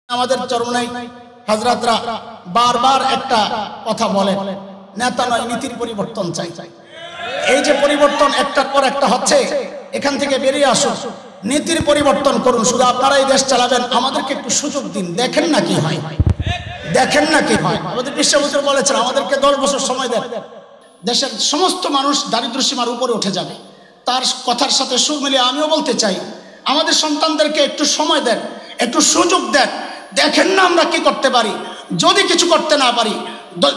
আমাদের চরমনাই হযরতরা বারবার একটা কথা বলেন, নেতা নয় নীতির পরিবর্তন চাই। এই যে পরিবর্তন একটার পর একটা হচ্ছে, এখান থেকে বেরিয়ে আসুন, নীতির পরিবর্তন করুন। শুধু আপনারাই দেশ চালাবেন, আমাদেরকে একটু সুযোগ দিন, দেখেন না কি হয়, দেখেন না কি হয়। আমাদের বিশ্ববন্ধু বলেছেন আমাদেরকে 10 বছর সময় দেন, দেশের সমস্ত মানুষ দারিদ্র্য সীমার উপরে উঠে যাবে। তার কথার সাথে সুর মিলিয়ে আমিও বলতে চাই, আমাদের সন্তানদেরকে একটু সময় দেন, একটু সুযোগ দেন, দেখেন না আমরা কি করতে পারি। যদি কিছু করতে না পারি,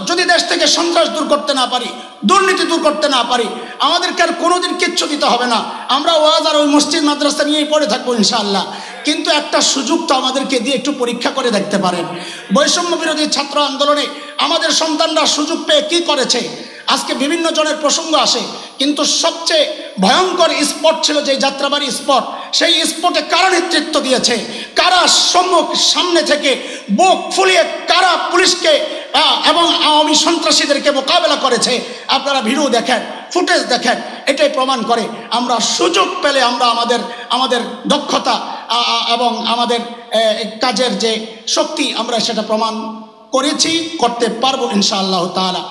যদি দেশ থেকে সন্ত্রাস দূর করতে না পারি, দুর্নীতি দূর করতে না পারি, আমাদেরকে আর কোনোদিন কিচ্ছু দিতে হবে না। আমরা ওয়াজ আর ওই মসজিদ মাদ্রাসা নিয়েই পড়ে থাকবো ইনশাআল্লাহ। কিন্তু একটা সুযোগ তো আমাদেরকে দিয়ে একটু পরীক্ষা করে দেখতে পারেন। বৈষম্য বিরোধী ছাত্র আন্দোলনে আমাদের সন্তানরা সুযোগ পেয়ে কি করেছে, আজকে বিভিন্ন জনের প্রসঙ্গ আসে, কিন্তু সবচেয়ে ভয়ঙ্কর স্পট ছিল যে যাত্রাবাড়ি স্পট। সেই স্পটে কারা নেতৃত্ব দিয়েছে, কারা সামনে থেকে বুক ফুলিয়ে কারা পুলিশকে এবং আওয়ামী সন্ত্রাসীদেরকে মোকাবেলা করেছে, আপনারা ভিডিও দেখেন, ফুটেজ দেখেন, এটাই প্রমাণ করে আমরা সুযোগ পেলে আমরা আমাদের দক্ষতা এবং আমাদের কাজের যে শক্তি আমরা সেটা প্রমাণ করেছি, করতে পারবো ইনশাআল্লাহ তাআলা।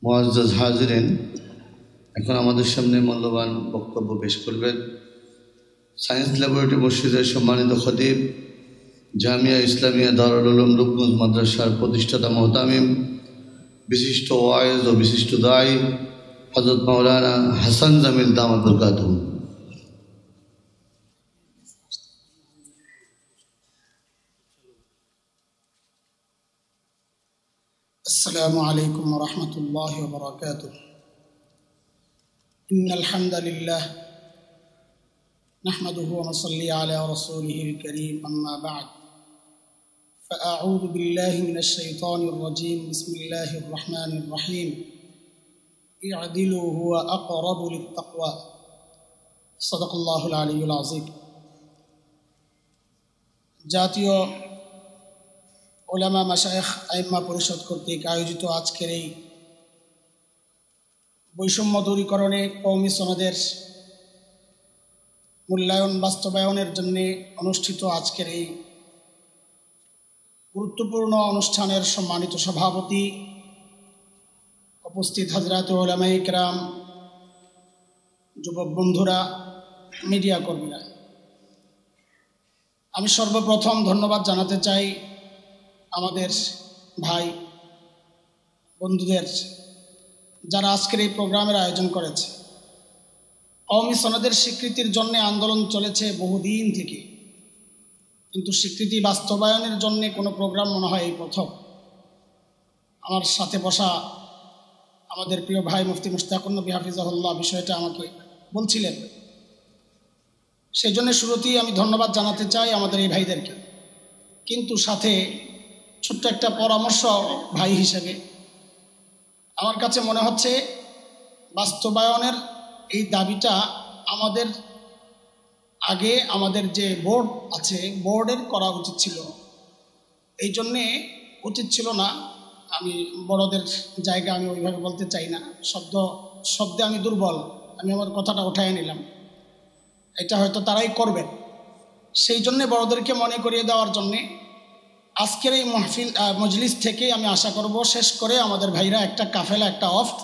মুআজ্জাজ হাজিরিন, এখন আমাদের সামনে মূল্যবান বক্তব্য পেশ করবেন সায়েন্স ল্যাবরেটরি মসজিদের সম্মানিত খতিব, জামিয়া ইসলামিয়া দারুল উলুম রূপগঞ্জ মাদ্রাসার প্রতিষ্ঠাতা মুহতামিম, বিশিষ্ট ওয়াইজ ও বিশিষ্ট দায়ী হযরত মাওলানা হাসান জামিল দামাত বরকাতুহু। السلام عليكم ورحمة الله وبركاته. إن الحمد لله نحمده ونصلي على رسوله الكريم، أما بعد فأعوذ بالله من الشيطان الرجيم. بسم الله الرحمن الرحيم. اعدلوا هو أقرب للتقوى. صدق الله العلي العظيم. জাতীয় ওলামা মাশায়েখ আইম্মা পরিষদ কর্তৃক আয়োজিত আজকের এই বৈষম্য দূরীকরণে কওমি সনদের মূল্যায়ন বাস্তবায়নের জন্য অনুষ্ঠিত আজকের এই গুরুত্বপূর্ণ অনুষ্ঠানের সম্মানিত সভাপতি, উপস্থিত হযরত উলামায়ে কেরাম, যুবক বন্ধুরা, মিডিয়া কর্মীরা, আমি সর্বপ্রথম ধন্যবাদ জানাতে চাই আমাদের ভাই বন্ধুদের যারা আজকের এই প্রোগ্রামের আয়োজন করেছে। কওমি সনদের স্বীকৃতির জন্য আন্দোলন চলেছে বহুদিন থেকে, কিন্তু স্বীকৃতি বাস্তবায়নের জন্য কোনো প্রোগ্রাম মনে হয় এই প্রথম। আমার সাথে বসা আমাদের প্রিয় ভাই মুফতি মুশতাকুন নবী হাফিজাহুল্লাহ বিষয়টা আমাকে বলছিলেন, সেই জন্য শুরুতেই আমি ধন্যবাদ জানাতে চাই আমাদের এই ভাইদেরকে। কিন্তু সাথে ছোট্ট একটা পরামর্শ ভাই হিসেবে আমার কাছে মনে হচ্ছে বাস্তবায়নের এই দাবিটা আমাদের আগে আমাদের যে বোর্ড আছে বোর্ডের করা উচিত ছিল। এই জন্যে উচিত ছিল না, আমি বড়দের জায়গা আমি ওইভাবে বলতে চাই না, শব্দে আমি দুর্বল, আমি আমার কথাটা উঠায় নিলাম, এটা হয়তো তারাই করবেন। সেই জন্যে বড়দেরকে মনে করিয়ে দেওয়ার জন্যে আজকের এই মজলিস থেকে আমি আশা করব শেষ করে আমাদের ভাইরা একটা কাফেলা, একটা অফট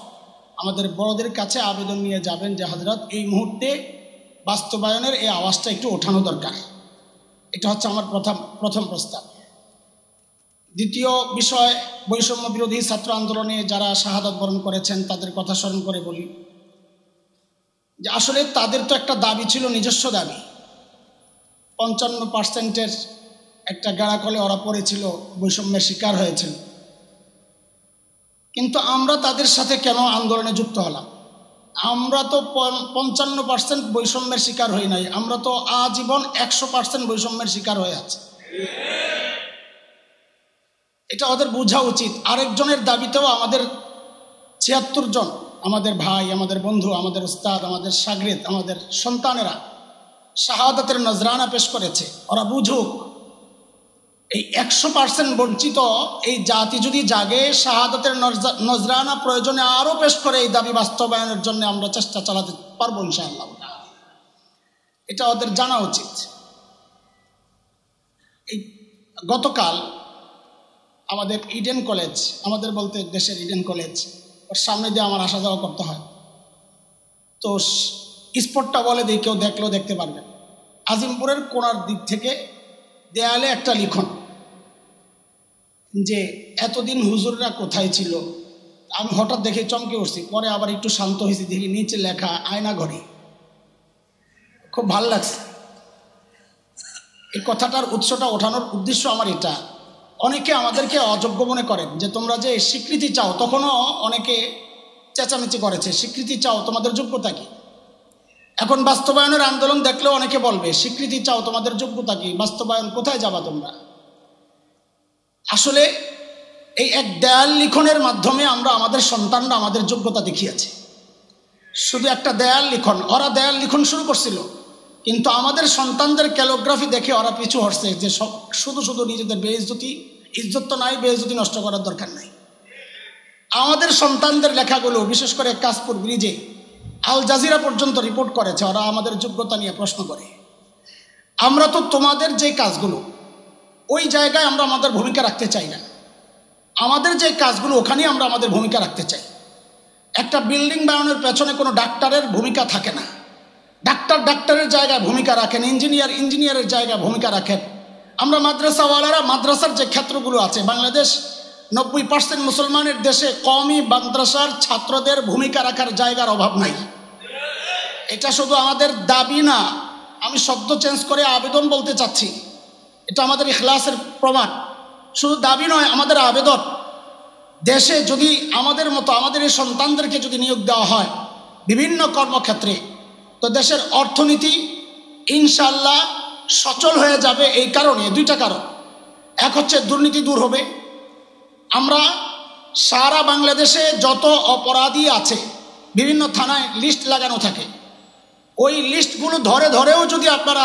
আমাদের বড়দের কাছে আবেদন নিয়ে যাবেন যে হযরত এই মুহূর্তে বাস্তবায়নের এই আওয়াজটা একটু ওঠানো দরকার। এটা হচ্ছে আমার প্রথম প্রস্তাব। দ্বিতীয় বিষয়, বৈষম্য বিরোধী ছাত্র আন্দোলনে যারা শাহাদাত বরণ করেছেন তাদের কথা স্মরণ করে বলি যে আসলে তাদের তো একটা দাবি ছিল, নিজস্ব দাবি। 55% একটা গাড়াকলে ওরা পড়েছিল, বৈষম্যের শিকার হয়েছিল। কিন্তু আমরা তাদের সাথে কেন আন্দোলনে যুক্ত হলাম? আমরা তো 55% বৈষম্যের শিকার হই নাই, আমরা তো আজীবন 100% বৈষম্যের শিকার হয়ে আছে। এটা ওদের বোঝা উচিত। আরেকজনের দাবিতেও আমাদের 76 জন আমাদের ভাই, আমাদের বন্ধু, আমাদের উস্তাদ, আমাদের শাগরিদ, আমাদের সন্তানেরা শাহাদাতের নজরানা পেশ করেছে। ওরা বুঝুক এই 100% বঞ্চিত এই জাতি যদি জাগে, শাহাদাতের নজরানা প্রয়োজনে আরও পেশ করে এই দাবি বাস্তবায়নের জন্য আমরা চেষ্টা চালাতে পারবো ইনশাআল্লাহ। এটা ওদের জানা উচিত। এই গতকাল আমাদের ইডেন কলেজ, আমাদের বলতে দেশের ইডেন কলেজ, ওর সামনে দিয়ে আমার আসা যাওয়া করতে হয়। তো স্পটটা বলে দিই, কেউ দেখলেও দেখতে পারবেন। আজিমপুরের কোণার দিক থেকে দেয়ালে একটা লিখন যে এতদিন হুজুররা কোথায় ছিল। আমি হঠাৎ দেখে চমকে উঠছি, পরে আবার একটু শান্ত হয়েছি, দেখি নিচে লেখা আয়না ঘরে। খুব ভাল লাগছে। এই কথাটার উৎসটা ওঠানোর উদ্দেশ্য আমার এটা, অনেকে আমাদেরকে অযোগ্য মনে করেন যে তোমরা যে স্বীকৃতি চাও, তখনও অনেকে চেঁচামেচি করেছে, স্বীকৃতি চাও, তোমাদের যোগ্যতা কি? এখন বাস্তবায়নের আন্দোলন দেখলেও অনেকে বলবে স্বীকৃতি চাও, তোমাদের যোগ্যতা কি? বাস্তবায়ন কোথায় যাবা তোমরা? আসলে এই এক দেয়াল লিখনের মাধ্যমে আমরা আমাদের সন্তানরা আমাদের যোগ্যতা দেখিয়েছে। শুধু একটা দেয়াল লিখন, ওরা দেয়াল লিখন শুরু করছিল, কিন্তু আমাদের সন্তানদের ক্যালোগ্রাফি দেখে ওরা পিছু হটছে যে শুধু শুধু নিজেদের বেইজ্জতি, ইজ্জত তো নাই, বেইজ্জতি নষ্ট করার দরকার নাই। আমাদের সন্তানদের লেখাগুলো বিশেষ করে কাশপুর ব্রিজে আল জাজিরা পর্যন্ত রিপোর্ট করেছে, ওরা আমাদের যোগ্যতা নিয়ে প্রশ্ন করে। আমরা তো তোমাদের যে কাজগুলো ওই জায়গায় আমরা আমাদের ভূমিকা রাখতে চাই না, আমাদের যে কাজগুলো ওখানেই আমরা আমাদের ভূমিকা রাখতে চাই। একটা বিল্ডিং বানানোর পেছনে কোনো ডাক্তারের ভূমিকা থাকে না, ডাক্তারের জায়গায় ভূমিকা রাখেন, ইঞ্জিনিয়ারের জায়গায় ভূমিকা রাখেন। আমরা মাদ্রাসাওয়ালারা মাদ্রাসার যে ক্ষেত্রগুলো আছে, বাংলাদেশ 90% মুসলমানের দেশে কওমি মাদ্রাসার ছাত্রদের ভূমিকা রাখার জায়গার অভাব নাই। এটা শুধু আমাদের দাবি না, আমি শব্দ চেঞ্জ করে আবেদন বলতে চাচ্ছি, এটা আমাদের ইখলাসের প্রমাণ। শুধু দাবি নয়, আমাদের আবেদন। দেশে যদি আমাদের মতো আমাদের এই সন্তানদেরকে যদি নিয়োগ দেওয়া হয় বিভিন্ন কর্মক্ষেত্রে, তো দেশের অর্থনীতি ইনশাআল্লাহ সচল হয়ে যাবে। এই কারণে দুইটা কারণ, এক হচ্ছে দুর্নীতি দূর হবে। আমরা সারা বাংলাদেশে যত অপরাধী আছে বিভিন্ন থানায় লিস্ট লাগানো থাকে, ওই লিস্টগুলো ধরে ধরেও যদি আপনারা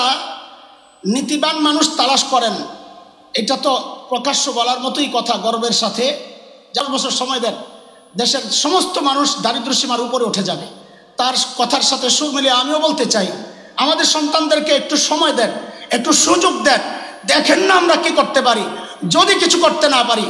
নীতিবান মানুষ তালাশ করেন, এটা তো প্রকাশ্য বলার মতোই কথা, গর্বের সাথে 10 বছর সময় দেন, দেশের সমস্ত মানুষ দারিদ্র্য সীমার উপরে উঠে যাবে। তার কথার সাথে সুর মিলিয়ে আমিও বলতে চাই, আমাদের সন্তানদেরকে একটু সময় দেন, একটু সুযোগ দেন, দেখেন না আমরা কি করতে পারি। যদি কিছু করতে না পারি,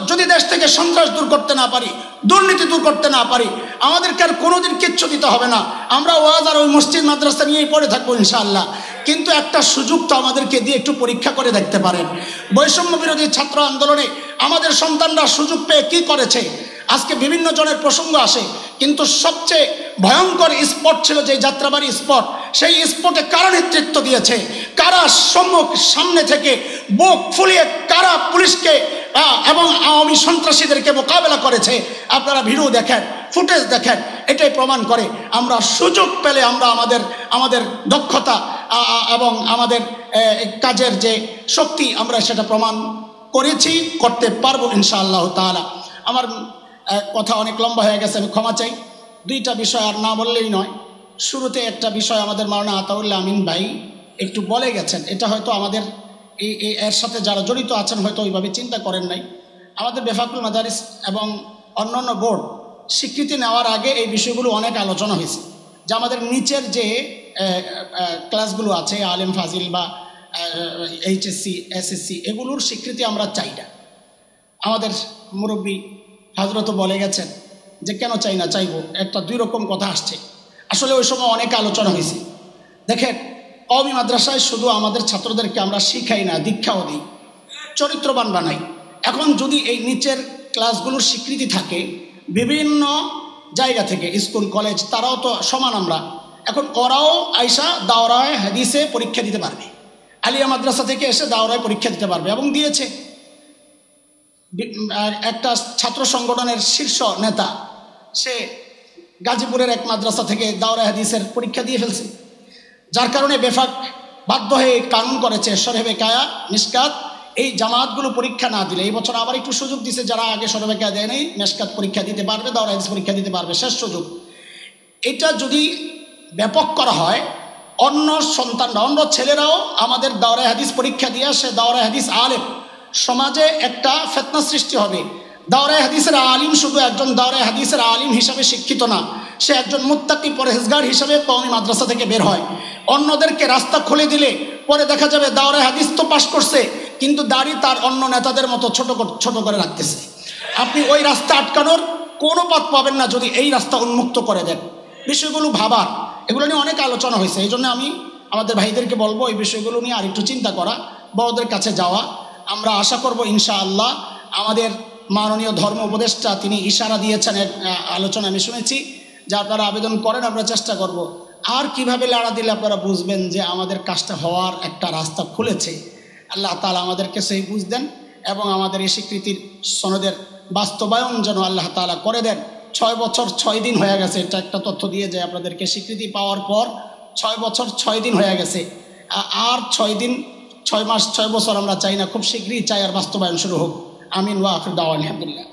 যদি দেশ থেকে সন্ত্রাস দূর করতে না পারি, দুর্নীতি দূর করতে না পারি, আমাদেরকে আর কোনোদিন কিচ্ছু দিতে হবে না। আমরা ওয়াজ আর ওই মসজিদ মাদ্রাসা নিয়েই পড়ে থাকবো ইনশাআল্লাহ। কিন্তু একটা সুযোগ তো আমাদেরকে দিয়ে একটু পরীক্ষা করে দেখতে পারেন। বৈষম্য বিরোধী ছাত্র আন্দোলনে আমাদের সন্তানরা সুযোগ পেয়ে কি করেছে, আজকে বিভিন্ন জনের প্রসঙ্গ আসে, কিন্তু সবচেয়ে ভয়ঙ্কর স্পট ছিল যে যাত্রাবাড়ি স্পট। সেই স্পটে কারা নেতৃত্ব দিয়েছে, কারা সামনে থেকে বুক ফুলিয়ে কারা পুলিশকে এবং আওয়ামী সন্ত্রাসীদেরকে মোকাবেলা করেছে, আপনারা ভিডিও দেখেন, ফুটেজ দেখেন, এটাই প্রমাণ করে। আমরা সুযোগ পেলে আমরা আমাদের দক্ষতা এবং আমাদের কাজের যে শক্তি, আমরা সেটা প্রমাণ করেছি, করতে পারবো ইনশাআল্লাহ তাআলা। আমার কথা অনেক লম্বা হয়ে গেছে, আমি ক্ষমা চাই। দুইটা বিষয় আর না বললেই নয়। শুরুতে একটা বিষয় আমাদের মাওলানা আতাউল্লাহ আমিন ভাই একটু বলে গেছেন, এটা হয়তো আমাদের এর সাথে যারা জড়িত আছেন হয়তো ওইভাবে চিন্তা করেন নাই। আমাদের বেফাকুল মাদারিস এবং অন্যান্য বোর্ড স্বীকৃতি নেওয়ার আগে এই বিষয়গুলো অনেক আলোচনা হয়েছে, যে আমাদের নিচের যে ক্লাসগুলো আছে, আলেম ফাজিল বা এইচএসসি এসএসসি, এগুলোর স্বীকৃতি আমরা চাই না। আমাদের মুরব্বী হযরত বলে গেছেন যে কেন চাই না, চাইবো, একটা দুই রকম কথা আসছে। আসলে ওই সময় অনেক আলোচনা হয়েছে। দেখেন, কওমি মাদ্রাসায় শুধু আমাদের ছাত্রদেরকে আমরা শিখাই না, দীক্ষাও দিই, চরিত্রবান বানাই। এখন যদি এই নিচের ক্লাসগুলোর স্বীকৃতি থাকে বিভিন্ন জায়গা থেকে, স্কুল কলেজ, তারাও তো সমান আমরা, এখন ওরাও আইসা দাওরায়ে হাদিসে পরীক্ষা দিতে পারবে, আলিয়া মাদ্রাসা থেকে এসে দাওরায়ে পরীক্ষা দিতে পারবে, এবং দিয়েছে। একটা ছাত্র সংগঠনের শীর্ষ নেতা, সে গাজীপুরের এক মাদ্রাসা থেকে দাওরায়ে হাদিসের পরীক্ষা দিয়ে ফেলছে, যার কারণে বেফাক বাধ্য হয়ে কানুন করেছে শরহে কায়া মিশকাত এই জামাতগুলো পরীক্ষা না দিলে, এই বছর আবার একটু সুযোগ দিছে, যারা আগে শরহে কায়া দেয় নাই মিশকাত পরীক্ষা দিতে পারবে, দাওরায়ে হাদিস পরীক্ষা দিতে পারবে, শেষ সুযোগ। এটা যদি ব্যাপক করা হয়, অন্য সন্তানরা, অন্য ছেলেরাও আমাদের দাওরায়ে হাদিস পরীক্ষা দিয়ে সে দাওরায়ে হাদিস আলেম, সমাজে একটা ফিতনা সৃষ্টি হবে। দাওরায়ে হাদিসের আলিম শুধু একজন দাওরায়ে হাদিসের আলিম হিসাবে শিক্ষিত না, সে একজন মুত্তাকি পরহেজগার হিসাবে কওমি মাদ্রাসা থেকে বের হয়। অন্যদেরকে রাস্তা খুলে দিলে পরে দেখা যাবে দাওরায়ে হাদিস তো পাশ করছে, কিন্তু দাড়ি তার অন্য নেতাদের মতো ছোট করে রাখতেছে। আপনি ওই রাস্তা আটকানোর কোনো পথ পাবেন না যদি এই রাস্তা উন্মুক্ত করে দেন। বিষয়গুলো ভাবার, এগুলো নিয়ে অনেক আলোচনা হয়েছে। এই জন্য আমি আমাদের ভাইদেরকে বলবো এই বিষয়গুলো নিয়ে আর একটু চিন্তা করা, বড়দের কাছে যাওয়া। আমরা আশা করব ইনশাআল্লাহ আমাদের মাননীয় ধর্ম উপদেষ্টা তিনি ইশারা দিয়েছেন, আলোচনা আমি শুনেছি, যে আপনারা আবেদন করেন, আমরা চেষ্টা করব। আর কিভাবে লাড়া দিলে আপনারা বুঝবেন যে আমাদের কাজটা হওয়ার একটা রাস্তা খুলেছে। আল্লাহ তাআলা আমাদেরকে সেই বুঝ দেন এবং আমাদের এই স্বীকৃতির সনদের বাস্তবায়ন যেন আল্লাহ তাআলা করে দেন। 6 বছর 6 দিন হয়ে গেছে, এটা একটা তথ্য দিয়ে যায় আপনাদেরকে। স্বীকৃতি পাওয়ার পর 6 বছর 6 দিন হয়ে গেছে। আর 6 দিন 6 মাস 6 বছর আমরা চাই না, খুব শীঘ্রই চাই আর বাস্তবায়ন শুরু হোক। আমিন ওয়া আখির দাওয়ানা আলহামদুলিল্লাহ।